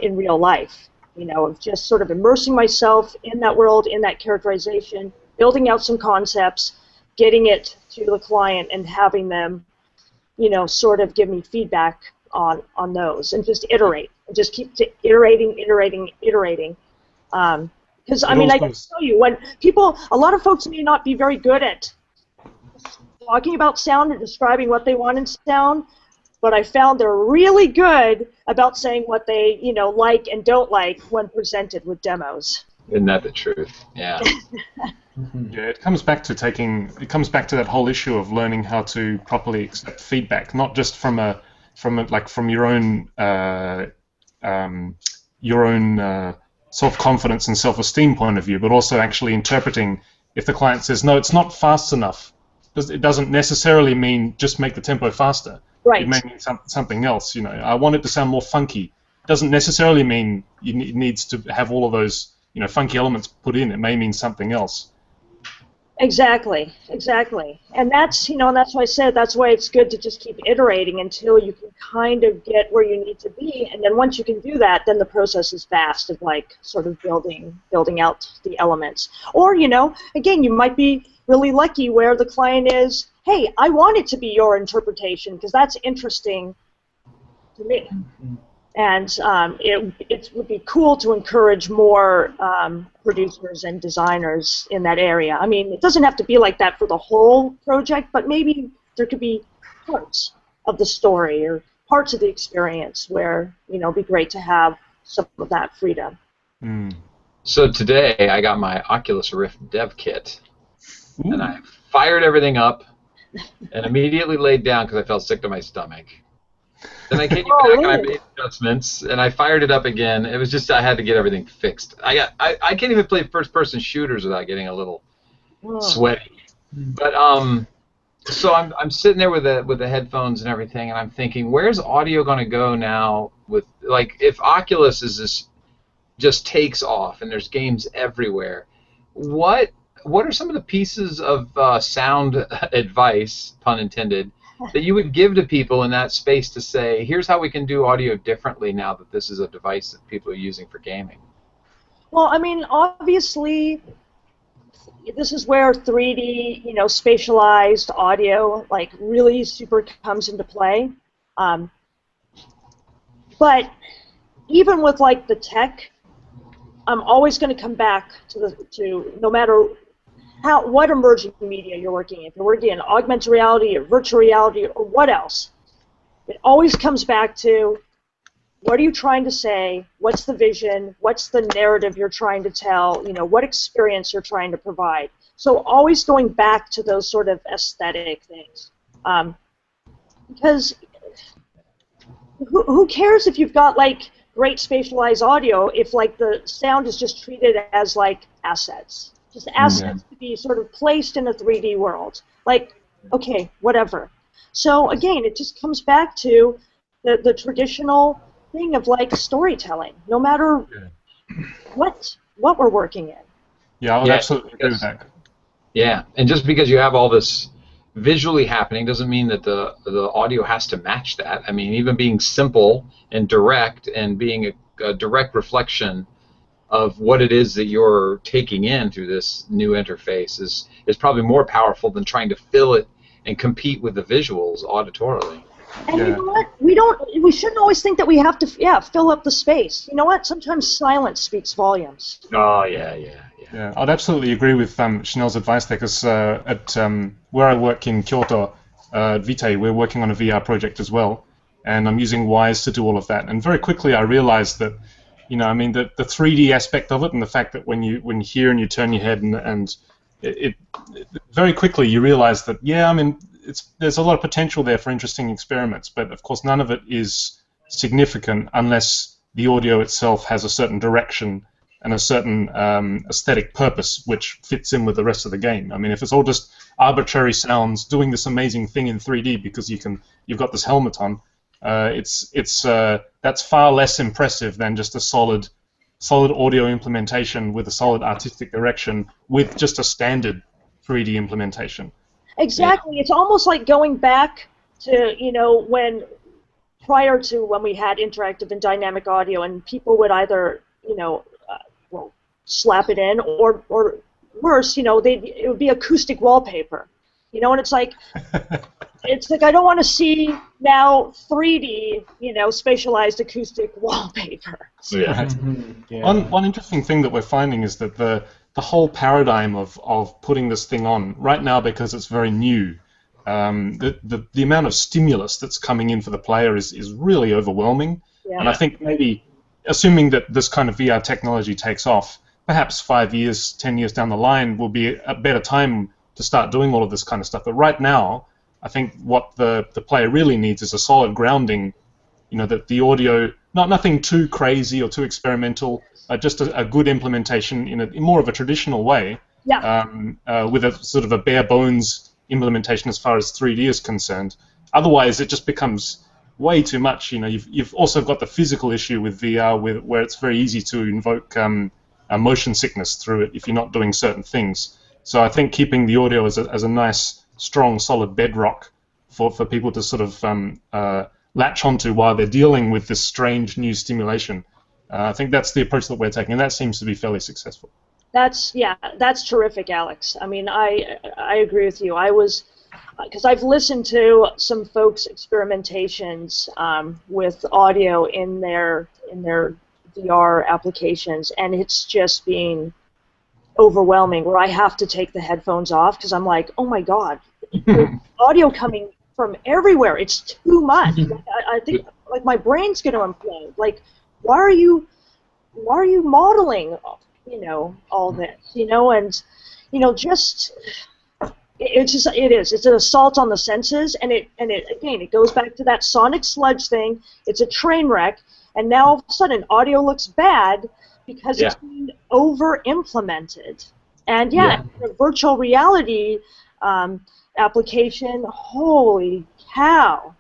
in real life, of just sort of immersing myself in that world, in that characterization, building out some concepts, getting it to the client, and having them, sort of give me feedback on those, and just iterate, and just keep iterating. Because I mean, I can tell you, when a lot of folks may not be very good at talking about sound and describing what they want in sound, but I found they're really good about saying what they, like and don't like when presented with demos. Isn't that the truth? Yeah. Yeah, it comes back to that whole issue of learning how to properly accept feedback, not just from your own self-confidence and self-esteem point of view, but also actually interpreting if the client says, no, it's not fast enough. It doesn't necessarily mean just make the tempo faster. Right. It may mean something else. I want it to sound more funky. It doesn't necessarily mean it needs to have all of those funky elements put in. It may mean something else. Exactly. And that's that's why I said that's why it's good to just keep iterating until you can kind of get where you need to be, and then once you can do that, then the process is fast of like sort of building out the elements. Or again, you might be really lucky where the client is, hey, I want it to be your interpretation because that's interesting to me. And it would be cool to encourage more producers and designers in that area. I mean, it doesn't have to be like that for the whole project, but maybe there could be parts of the story or parts of the experience where, it'd be great to have some of that freedom. Mm. So today I got my Oculus Rift dev kit, Ooh. and I fired everything up and immediately laid down because I felt sick to my stomach. Then I came back and I made adjustments, and I fired it up again. It was just I had to get everything fixed. I can't even play first-person shooters without getting a little sweaty. But so I'm sitting there with the headphones and everything, and I'm thinking, where's audio going to go now? With like, if Oculus just takes off and there's games everywhere, what are some of the pieces of sound advice, pun intended, that you would give to people in that space to say, here's how we can do audio differently now that this is a device that people are using for gaming? Well, I mean, obviously, this is where 3D, spatialized audio, like, really super comes into play. But even with, like, the tech, I'm always going to come back to no matter what emerging media you're working in. If you're working in augmented reality or virtual reality or what else, it always comes back to what are you trying to say, what's the vision, what's the narrative you're trying to tell, what experience you're trying to provide. So always going back to those sort of aesthetic things. Because who cares if you've got like great spatialized audio if like the sound is just treated as like assets. Just assets to be sort of placed in a 3D world. Like, okay, whatever. So again, it just comes back to the traditional thing of like storytelling, no matter what we're working in. Yeah, I would absolutely agree with that. Yeah, and just because you have all this visually happening doesn't mean that the audio has to match that. I mean, even being simple and direct and being a direct reflection of what it is that you're taking in through this new interface is probably more powerful than trying to fill it and compete with the visuals auditorily. And you know what? We shouldn't always think that we have to fill up the space. You know what? Sometimes silence speaks volumes. Oh yeah. Yeah, I'd absolutely agree with Chanel's advice there, because at where I work in Kyoto, at Vitae, we're working on a VR project as well, and I'm using Wise to do all of that. And very quickly I realized that, the 3D aspect of it, and the fact that when you hear and you turn your head, and it very quickly you realize that, there's a lot of potential there for interesting experiments, but of course none of it is significant unless the audio itself has a certain direction and a certain aesthetic purpose which fits in with the rest of the game. I mean, if it's all just arbitrary sounds doing this amazing thing in 3D because you've got this helmet on, that's far less impressive than just a solid solid audio implementation with a solid artistic direction with just a standard 3D implementation. Exactly. It's almost like going back to, prior to when we had interactive and dynamic audio, and people would either, slap it in, or worse, it would be acoustic wallpaper, and it's like I don't want to see now 3D, spatialized acoustic wallpaper. Yeah. Mhm. Yeah. One interesting thing that we're finding is that the whole paradigm of putting this thing on right now, because it's very new, the amount of stimulus that's coming in for the player is really overwhelming. Yeah. And I think maybe, assuming that this kind of VR technology takes off, perhaps 5 years, 10 years down the line will be a better time to start doing all of this kind of stuff. But right now, I think what the player really needs is a solid grounding, that the audio, nothing too crazy or too experimental, just a good implementation in more of a traditional way, Yeah. with a sort of a bare bones implementation as far as 3D is concerned. Otherwise, it just becomes way too much. You've also got the physical issue with VR, where it's very easy to invoke motion sickness through it if you're not doing certain things. So I think keeping the audio as a nice, strong, solid bedrock for people to sort of latch onto while they're dealing with this strange new stimulation. I think that's the approach that we're taking, and that seems to be fairly successful. That's terrific, Alex. I mean, I agree with you. Because I've listened to some folks' experimentations with audio in their VR applications, and it's just being overwhelming, where I have to take the headphones off because I'm like, oh my God, audio coming from everywhere. It's too much. I think like my brain's going to implode. Like, why are you modeling, all this, and just. It's an assault on the senses, and it goes back to that sonic sludge thing. It's a train wreck, and now all of a sudden audio looks bad because it's being over implemented. And the virtual reality application, holy cow!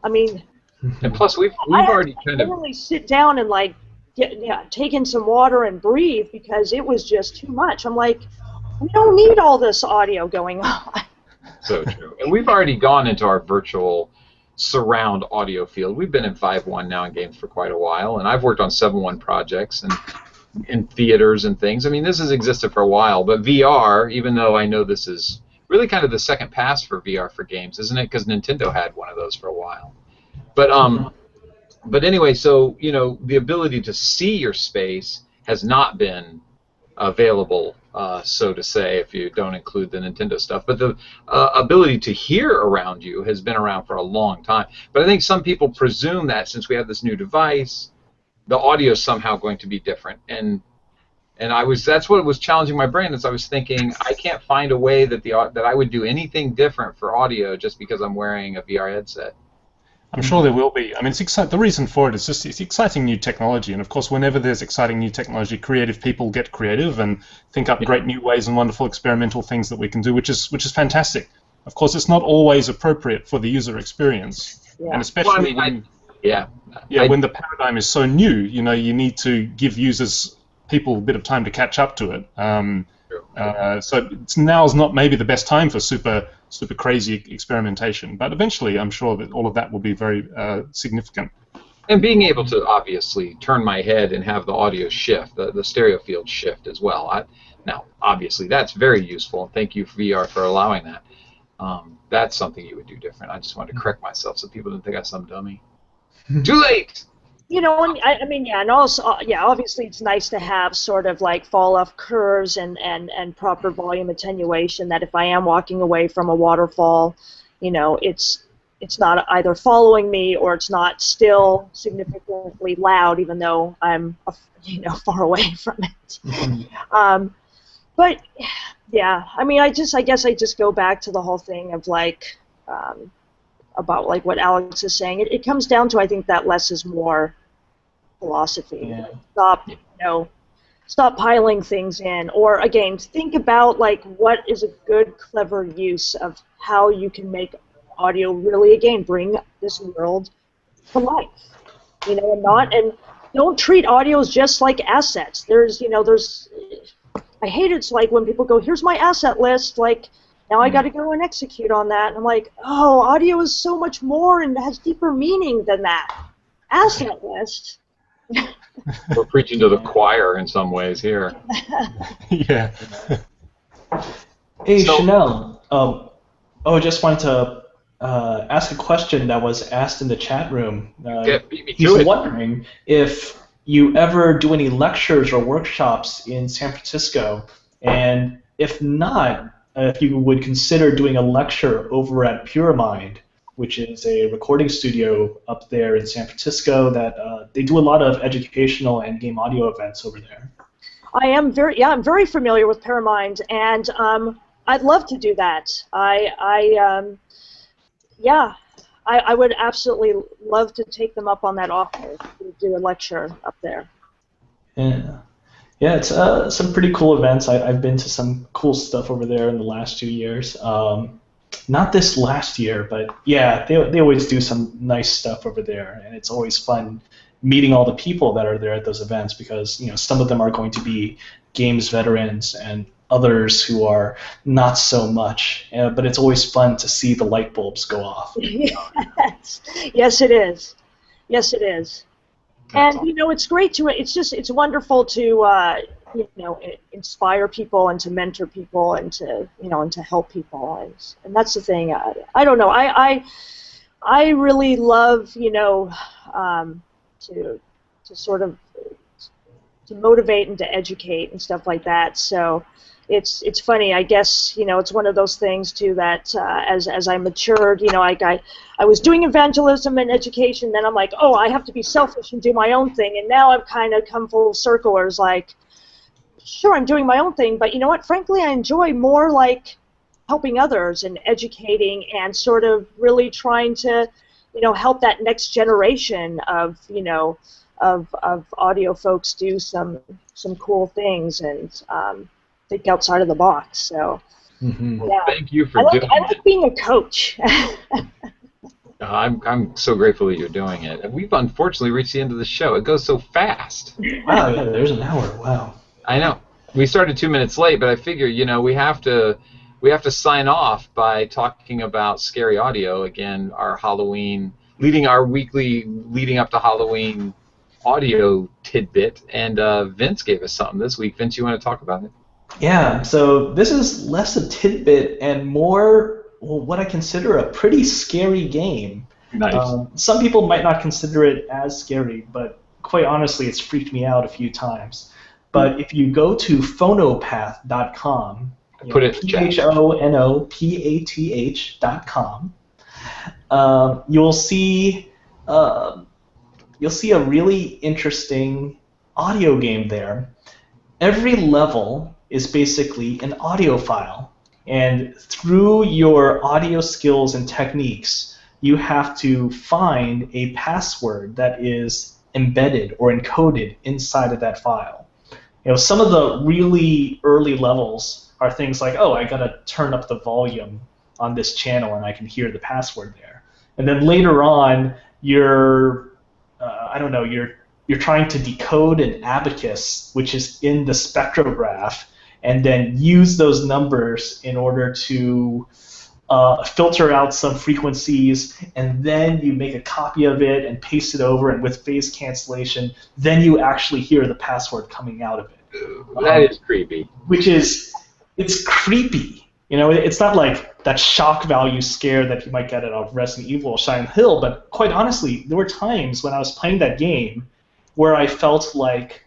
I mean, And plus, we've already kind of literally sit down and take in some water and breathe because it was just too much. I'm like, we don't need all this audio going on. So true. And we've already gone into our virtual surround audio field. We've been in 5.1 now in games for quite a while, and I've worked on 7.1 projects and in theaters and things. I mean, this has existed for a while, but VR, even though I know this is really kind of the second pass for VR for games, isn't it? Because Nintendo had one of those for a while. But anyway, so, the ability to see your space has not been available, so to say, if you don't include the Nintendo stuff. But the ability to hear around you has been around for a long time. But I think some people presume that since we have this new device, the audio is somehow going to be different. And that's what was challenging my brain, as I was thinking, I can't find a way that that I would do anything different for audio just because I'm wearing a VR headset. I'm sure there will be. I mean, the reason for it is just it's exciting new technology, and of course, whenever there's exciting new technology, creative people get creative and think up great new ways and wonderful experimental things that we can do, which is fantastic. Of course, it's not always appropriate for the user experience, and especially when the paradigm is so new. You need to give people a bit of time to catch up to it. So now is not maybe the best time for super crazy experimentation, but eventually I'm sure that all of that will be very significant. And being able to obviously turn my head and have the audio shift, the stereo field shift as well. Now, obviously, that's very useful, and thank you, VR, for allowing that. That's something you would do different. I just wanted to correct myself so people didn't think I was some dummy. Too late! And also, obviously it's nice to have sort of like fall-off curves and proper volume attenuation, that if I am walking away from a waterfall, it's not either following me or it's not still significantly loud, even though I'm, far away from it. But, I guess I just go back to the whole thing of about what Alex is saying. It comes down to, I think, that less is more philosophy. Stop piling things in, or again, think about what is a good, clever use of how you can make audio really, again, bring this world to life. And don't treat audios just like assets. I hate it's like when people go, here's my asset list, like, now I got to go and execute on that. And I'm like, oh, audio is so much more and has deeper meaning than that. Asset list. We're preaching to the choir in some ways here. Yeah. Hey, Chanel. I just wanted to ask a question that was asked in the chat room. Beat me to He's it. wondering if you ever do any lectures or workshops in San Francisco, and if not, if you would consider doing a lecture over at PureMind, which is a recording studio up there in San Francisco that they do a lot of educational and game audio events over there. I'm very familiar with PureMind, and I'd love to do that. I would absolutely love to take them up on that offer to do a lecture up there. Yeah, it's some pretty cool events. I've been to some cool stuff over there in the last 2 years. Not this last year, but yeah, they always do some nice stuff over there, and it's always fun meeting all the people that are there at those events because some of them are going to be games veterans and others who are not so much. But it's always fun to see the light bulbs go off. Yes, it is. Yes, it is. And it's great to. It's wonderful to inspire people and to mentor people and to help people, and that's the thing. I don't know. I really love to sort of to motivate and to educate and stuff like that. So it's funny. I guess it's one of those things too that as I matured, I was doing evangelism and education. Then I'm like, oh, I have to be selfish and do my own thing. And now I've kind of come full circle. Where it's like, sure, I'm doing my own thing, but you know what? Frankly, I enjoy more like helping others and educating and sort of really trying to, help that next generation of, of audio folks do some cool things and think outside of the box. So, Well, thank you for doing it. I like being a coach. I'm so grateful that you're doing it. We've unfortunately reached the end of the show. It goes so fast. Wow, yeah, there's an hour. Wow. I know. We started 2 minutes late, but I figure, we have to sign off by talking about scary audio again. Our Halloween, our weekly leading up to Halloween audio tidbit, and Vince gave us something this week. Vince, you want to talk about it? Yeah. So this is less a tidbit and more what I consider a pretty scary game. Nice. Some people might not consider it as scary, but quite honestly, it's freaked me out a few times. But if you go to phonopath.com, phonopath.com, you'll see a really interesting audio game there. Every level is basically an audio file, and through your audio skills and techniques, you have to find a password that is embedded or encoded inside of that file. Some of the really early levels are things like, oh, I gotta turn up the volume on this channel and I can hear the password there. And then later on, you're trying to decode an abacus, which is in the spectrograph, and then use those numbers in order to filter out some frequencies, and then you make a copy of it and paste it over, and with phase cancellation, then you actually hear the password coming out of it. That is creepy. It's creepy. It's not like that shock value scare that you might get out of Resident Evil or Silent Hill, but quite honestly, there were times when I was playing that game where I felt like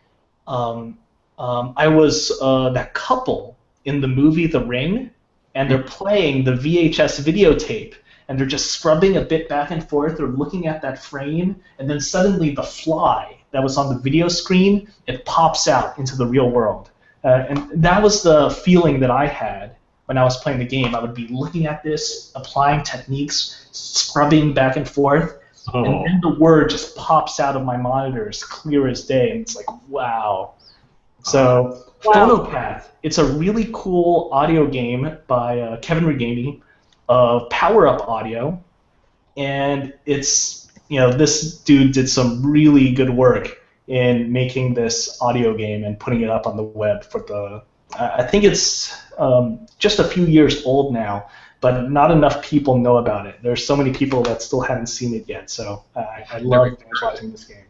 I was that couple in the movie The Ring, and they're playing the VHS videotape, and they're just scrubbing a bit back and forth, or looking at that frame, and then suddenly the fly that was on the video screen, it pops out into the real world. And that was the feeling that I had when I was playing the game. I would be looking at this, applying techniques, scrubbing back and forth, and then the word just pops out of my monitor as clear as day, and it's like, wow. So, Phono Path, it's a really cool audio game by Kevin Reganey of Power Up Audio, and it's, this dude did some really good work in making this audio game and putting it up on the web for the. I think it's just a few years old now, but not enough people know about it. There's so many people that still haven't seen it yet, so I love watching this game.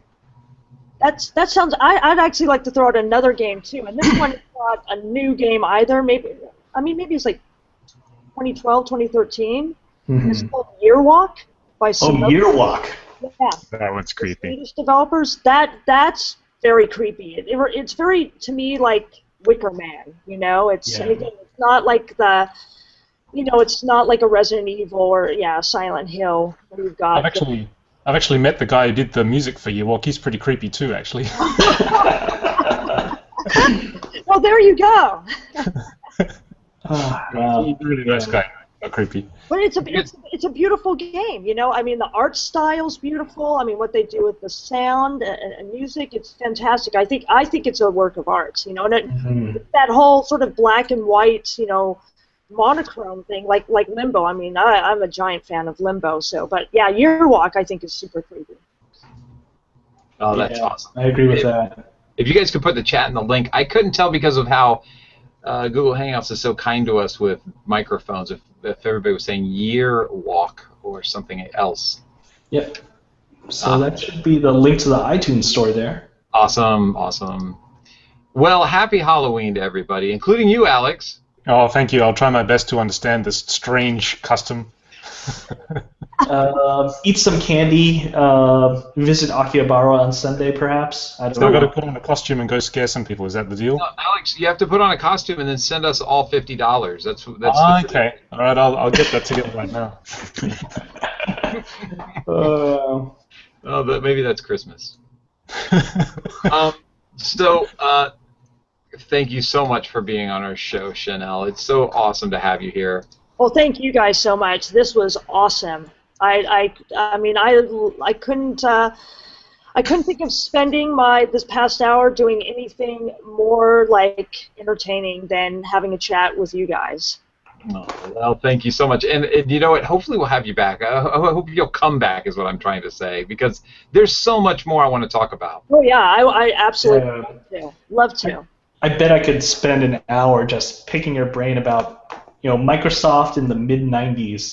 That sounds. I'd actually like to throw out another game too, and this one is not a new game either. Maybe it's like 2012, 2013. Mm-hmm. It's called Yearwalk by some. Yearwalk. Yeah. That one's creepy. Swedish developers. That's very creepy. It's very, to me, like Wicker Man. You know, it's not like the. You know, it's not like a Resident Evil or Silent Hill where you've got. I've actually met the guy who did the music for Yearwalk. He's pretty creepy too, actually. Well, there you go. Wow. He's a really nice guy. Not creepy. But it's a beautiful game, you know. I mean, the art style's beautiful. I mean, what they do with the sound and music, it's fantastic. I think it's a work of art, you know. And that whole sort of black and white, you know, monochrome thing, like Limbo. I mean, I'm a giant fan of Limbo. So, but yeah, Yearwalk I think is super creepy. Oh, that's awesome. I agree with that. If you guys could put the chat in the link, I couldn't tell because of how Google Hangouts is so kind to us with microphones. If everybody was saying Yearwalk or something else. Yep. So that should be the link to the iTunes store there. Awesome, awesome. Well, happy Halloween to everybody, including you, Alex. Oh, thank you. I'll try my best to understand this strange custom. Eat some candy. Visit Akihabara on Sunday, perhaps. I don't know. I've got to put on a costume and go scare some people. Is that the deal? No, Alex, you have to put on a costume and then send us all $50. That's okay. All right, I'll get that together right now. But maybe that's Christmas. Thank you so much for being on our show, Chanel. It's so awesome to have you here. Well, thank you guys so much. This was awesome. I mean, I couldn't think of spending this past hour doing anything more like entertaining than having a chat with you guys. Oh, well, thank you so much. And you know what? Hopefully we'll have you back. I hope you'll come back is what I'm trying to say, because there's so much more I want to talk about. Oh, yeah, I absolutely love to. I bet I could spend an hour just picking your brain about, you know, Microsoft in the mid-'90s.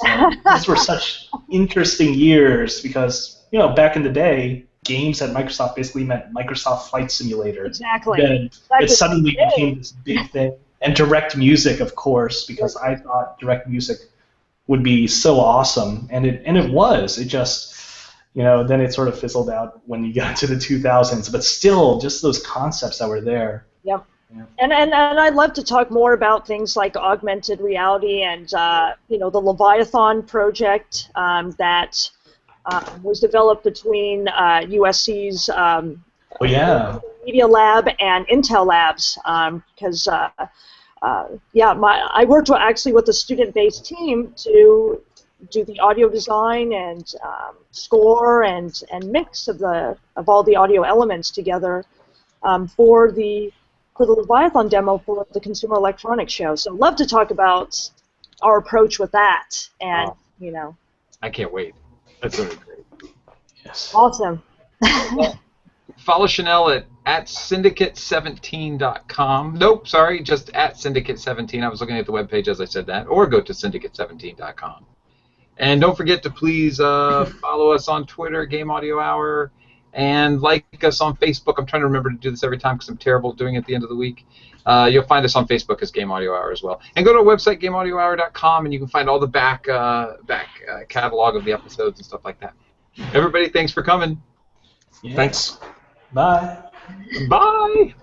These were such interesting years because, you know, back in the day, games at Microsoft basically meant Microsoft Flight Simulator. Exactly. Then it suddenly became this big thing. And direct music, of course, because I thought direct music would be so awesome, and it was. It just, you know, then it sort of fizzled out when you got to the 2000s. But still, just those concepts that were there. Yep. Yeah. And I'd love to talk more about things like augmented reality and you know, the Leviathan project that was developed between USC's Media Lab and Intel Labs because I worked actually with a student-based team to do the audio design and score and mix of all the audio elements together for the Leviathan demo for the Consumer Electronics Show. So I'd love to talk about our approach with that, and you know. I can't wait. That's really great. Yes. Awesome. Follow Chanel at syndicate17.com. Nope, sorry, just at syndicate17. I was looking at the webpage as I said that. Or go to syndicate17.com. And don't forget to please follow us on Twitter, Game Audio Hour, and like us on Facebook. I'm trying to remember to do this every time because I'm terrible doing it at the end of the week. You'll find us on Facebook as Game Audio Hour as well. And go to our website, gameaudiohour.com, and you can find all the back catalog of the episodes and stuff like that. Everybody, thanks for coming. Yeah. Thanks. Bye. Bye.